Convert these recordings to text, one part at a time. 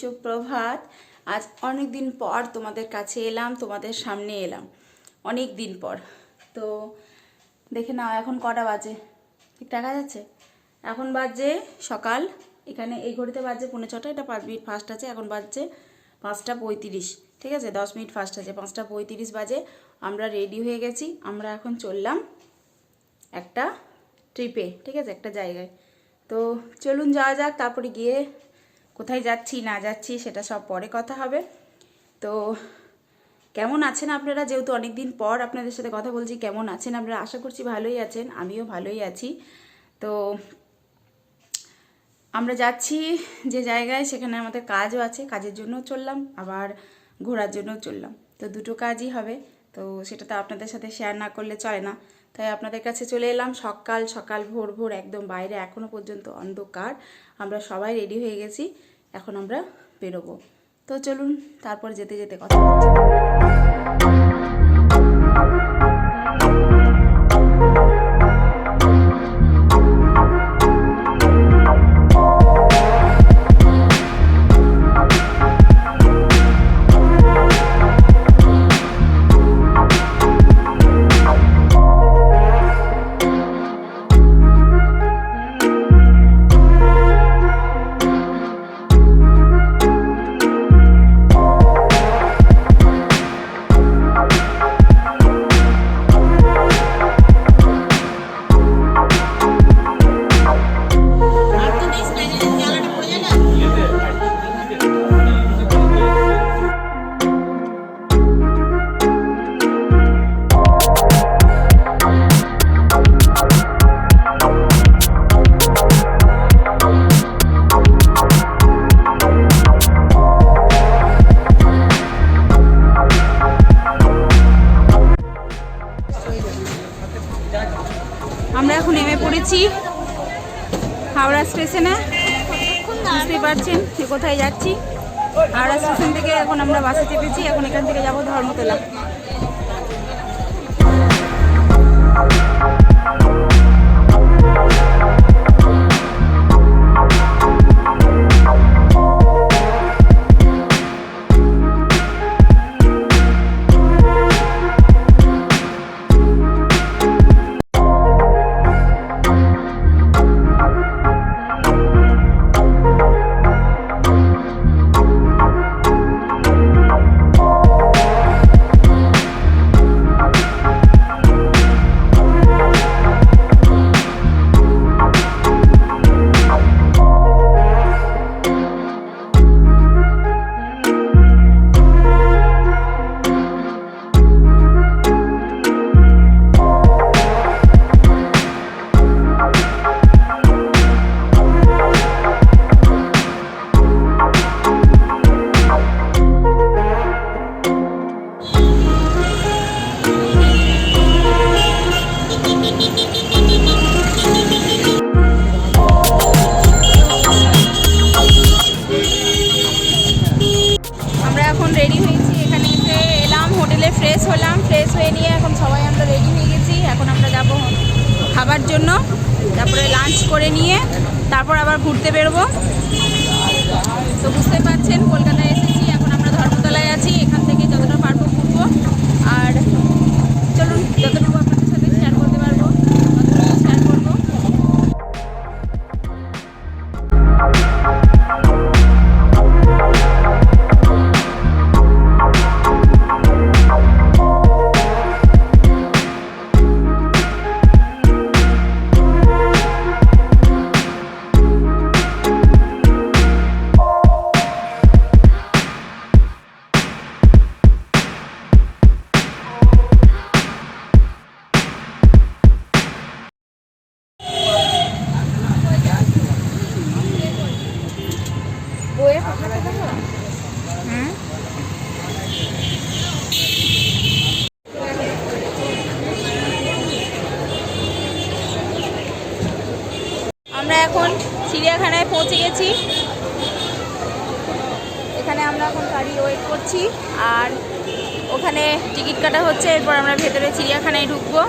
সুপ্রভাত। আজ অনেক দিন পর তোমাদের কাছে এলাম, তোমাদের সামনে এলাম অনেক দিন পর। তো দেখে নাও এখন কটা বাজে, ঠিক দেখা যাচ্ছে? এখন বাজে সকাল, এখানে এই ঘড়িতে বাজে 5:45, এটা 5 মিনিট ফাস্ট আছে। এখন বাজছে 5টা 35, ঠিক আছে, 10 মিনিট ফাস্ট আছে। 5টা 35 বাজে, আমরা রেডি হয়ে গেছি। আমরা এখন চললাম একটা ট্রিপে, ঠিক আছে, একটা জায়গায়। তো চলুন যাওয়া যাক, তারপরে গিয়ে কোথায় যাচ্ছি না যাচ্ছি সেটা সব পরে কথা হবে। তো কেমন আছেন আপনারা? যেহেতু অনেক দিন পর আপনাদের সাথে কথা বলছি, কেমন আছেন আপনারা? আশা করছি ভালোই আছেন, আমিও ভালোই আছি। তো আমরা যাচ্ছি যে জায়গায়, সেখানে আমাদের কাজও আছে, কাজের জন্য চললাম, আবার ঘোরার জন্য চললাম। তো দুটো কাজই হবে, তো সেটা তো আপনাদের সাথে শেয়ার না করলে চলে না। তাই আপনাদের কাছে চলে এলাম সকাল সকাল, ভোর ভোর একদম। বাইরে এখনও পর্যন্ত অন্ধকার, আমরা সবাই রেডি হয়ে গেছি, এখন আমরা বেরোবো। তো চলুন তারপর যেতে যেতে কথা হচ্ছে। আমরা এখন নেমে পড়েছি হাওড়া স্টেশনে। বুঝতেই পারছেন যে কোথায় যাচ্ছি। হাওড়া স্টেশন থেকে এখন আমরা বাসে চেপেছি, এখন এখান থেকে যাবো ধর্মতলা। ফ্রেশ হলাম, ফ্রেশ হয়ে নিয়ে এখন সবাই আমরা রেডি হয়ে গেছি। এখন আমরা যাব খাবার জন্য, তারপরে লাঞ্চ করে নিয়ে তারপর আবার ঘুরতে বেরোবো। তো বুঝতে পারছেন কলকাতায় এসেছি, এখন আমরা ধর্মতলায় আছি। এখান থেকে যতটা পারবো ঘুরবো, আর চলুন যতটুকু আপনাদের সাথে শেয়ার করতে পারবো ততটুকু শেয়ার করবো। আমরা এখন চিড়িয়াখানায় পৌঁছে গেছি। এখানে আমরা এখন গাড়ি ওয়েট করছি, আর ওখানে টিকিট কাটা হচ্ছে। এরপর আমরা ভেতরে চিড়িয়াখানায় ঢুকবো।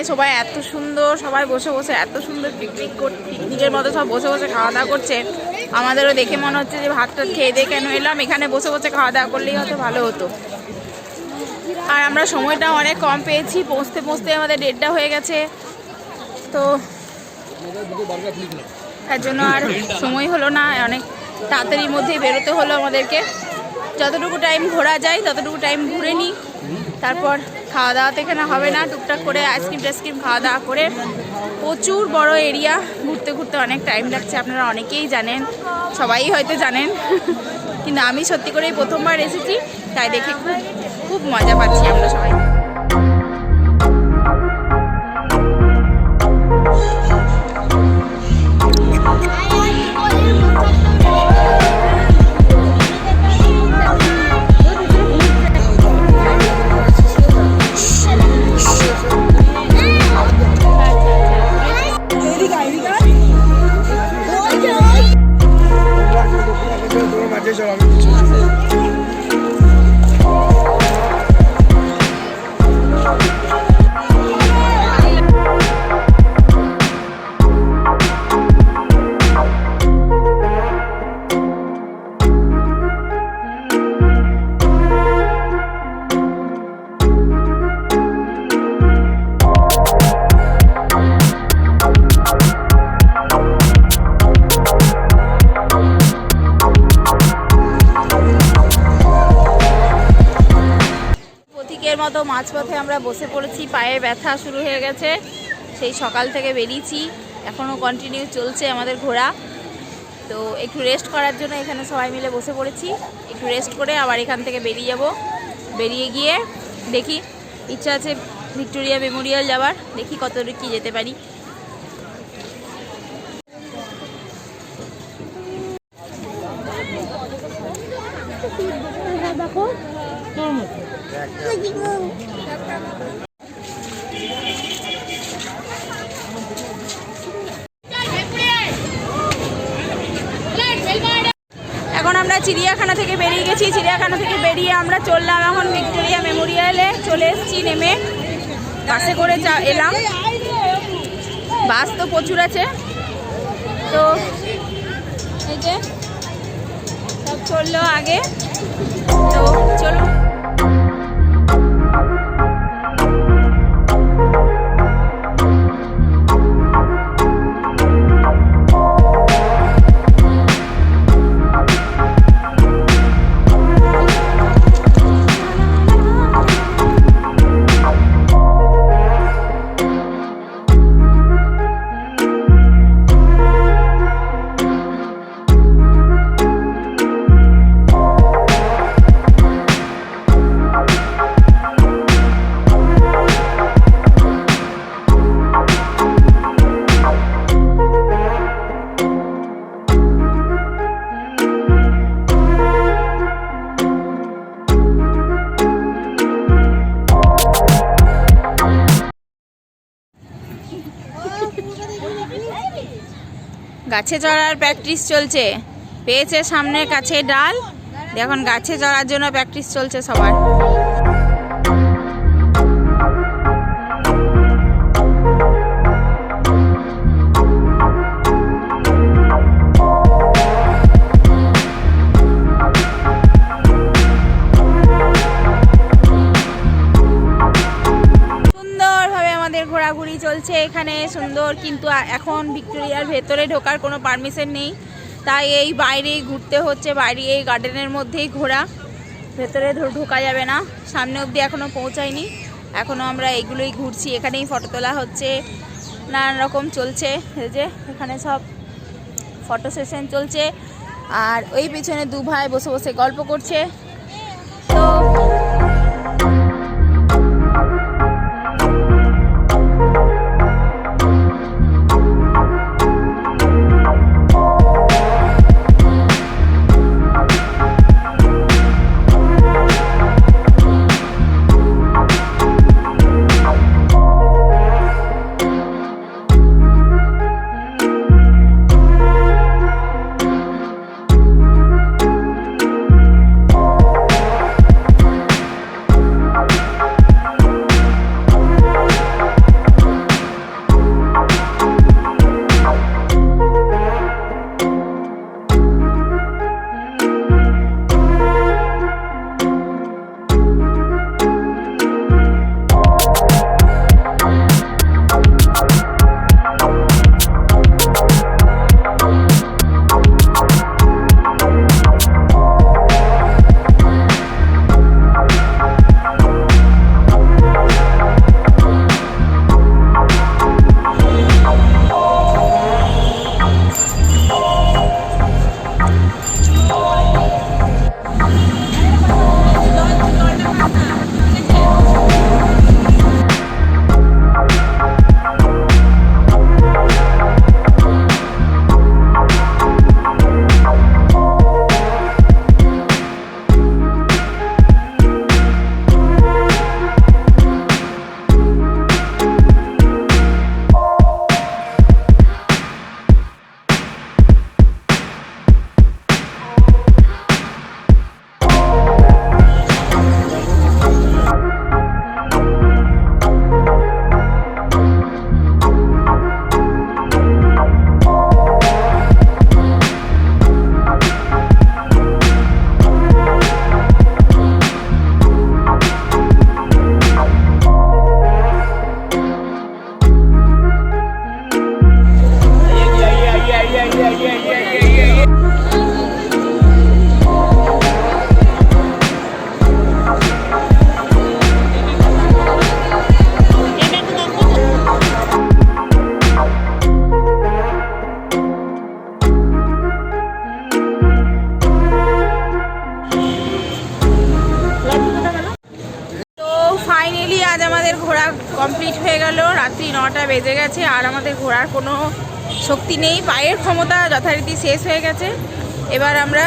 সবাই এত সুন্দর, সবাই বসে বসে এত সুন্দর পিকনিকের মতো সব বসে বসে খাওয়া দাওয়া করছে। আমাদেরও দেখে মনে হচ্ছে যে ভাতটা খেয়ে দিয়ে কেন এলাম, এখানে বসে বসে খাওয়া দাওয়া করলেই হয়তো ভালো হতো। আর আমরা সময়টা অনেক কম পেয়েছি, পৌঁছতে পৌঁছতে আমাদের 1:30টা হয়ে গেছে, তো তার জন্য আর সময় হলো না। অনেক তাড়াতাড়ির মধ্যেই বেরোতে হলো আমাদেরকে। যতটুকু টাইম ঘোরা যায় ততটুকু টাইম ঘুরে নিই, তারপর খাওয়া দাওয়া তো এখানে হবে না, টুকটাক করে আইসক্রিম টাইসক্রিম খাওয়া দাওয়া করে। প্রচুর বড় এরিয়া, ঘুরতে ঘুরতে অনেক টাইম লাগছে, আপনারা অনেকেই জানেন, সবাই হয়তো জানেন, কিন্তু আমি সত্যি করেই প্রথমবার এসেছি, তাই দেখে খুব খুব মজা পাচ্ছি আমরা সবাই। মতো মাঝপথে আমরা বসে পড়েছি, পায়ে ব্যথা শুরু হয়ে গেছে, সেই সকাল থেকে বেরিয়েছি, এখনও কন্টিনিউ চলছে আমাদের ঘোরা। তো একটু রেস্ট করার জন্য এখানে সবাই মিলে বসে পড়েছি, একটু রেস্ট করে আবার এখান থেকে বেরিয়ে যাব। বেরিয়ে গিয়ে দেখি, ইচ্ছা আছে ভিক্টোরিয়া মেমোরিয়াল যাওয়ার, দেখি কতদূর কি যেতে পারি। দেখো এখন আমরা চিড়িয়াখানা থেকে বেরিয়ে গেছি, চিড়িয়াখানা থেকে বেরিয়ে আমরা চললাম এখন ভিক্টোরিয়া মেমোরিয়ালে। চলে এসেছি, নেমে বাসে করে এলাম, বাস তো প্রচুর আছে, তো এই যে সব চললো আগে, তো চলো। গাছে চড়ার প্র্যাকটিস চলছে, পেয়েছে সামনে কাছে ডাল, এখন গাছে চড়ার জন্য প্র্যাকটিস চলছে সবার। ঘোরাঘুরি চলছে এখানে সুন্দর, কিন্তু এখন ভিক্টোরিয়ার ভেতরে ঢোকার কোনো পারমিশন নেই, তাই এই বাইরেই ঘুরতে হচ্ছে, বাইরে এই গার্ডেনের মধ্যেই ঘোরা, ভেতরে ঢোকা যাবে না। সামনে অবধি এখনও পৌঁছায়নি, এখনও আমরা এইগুলোই ঘুরছি, এখানেই ফটো তোলা হচ্ছে, নানান রকম চলছে, এই যে এখানে সব ফটো সেশন চলছে, আর ওই পিছনে দু ভাই বসে বসে গল্প করছে। তো ফাইনালি আজ আমাদের ঘোরা কমপ্লিট হয়ে গেল। রাত্রি 9টা বেজে গেছে আর আমাদের ঘোরার কোনো শক্তি নেই, পায়ের ক্ষমতা যথারীতি শেষ হয়ে গেছে। এবার আমরা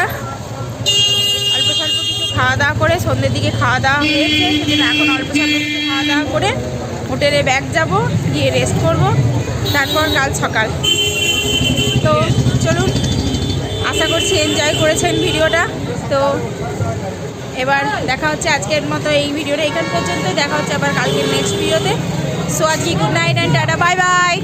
অল্প স্বল্প কিছু খাওয়া দাওয়া করে, সন্ধ্যের দিকে খাওয়া দাওয়া হয়েছে, সেজন্য এখন অল্প স্বল্প কিছু খাওয়া দাওয়া করে হোটেলে ব্যাক যাব, গিয়ে রেস্ট করব, তারপর কাল সকাল। তো চলুন, আশা করছি এনজয় করেছেন ভিডিওটা। তো এবার দেখা হচ্ছে আজকের মতো এই ভিডিওটা এখান পর্যন্ত, দেখা হচ্ছে আবার কালকের নেক্সট ভিডিওতে। সো আজকে good night and tata, bye bye.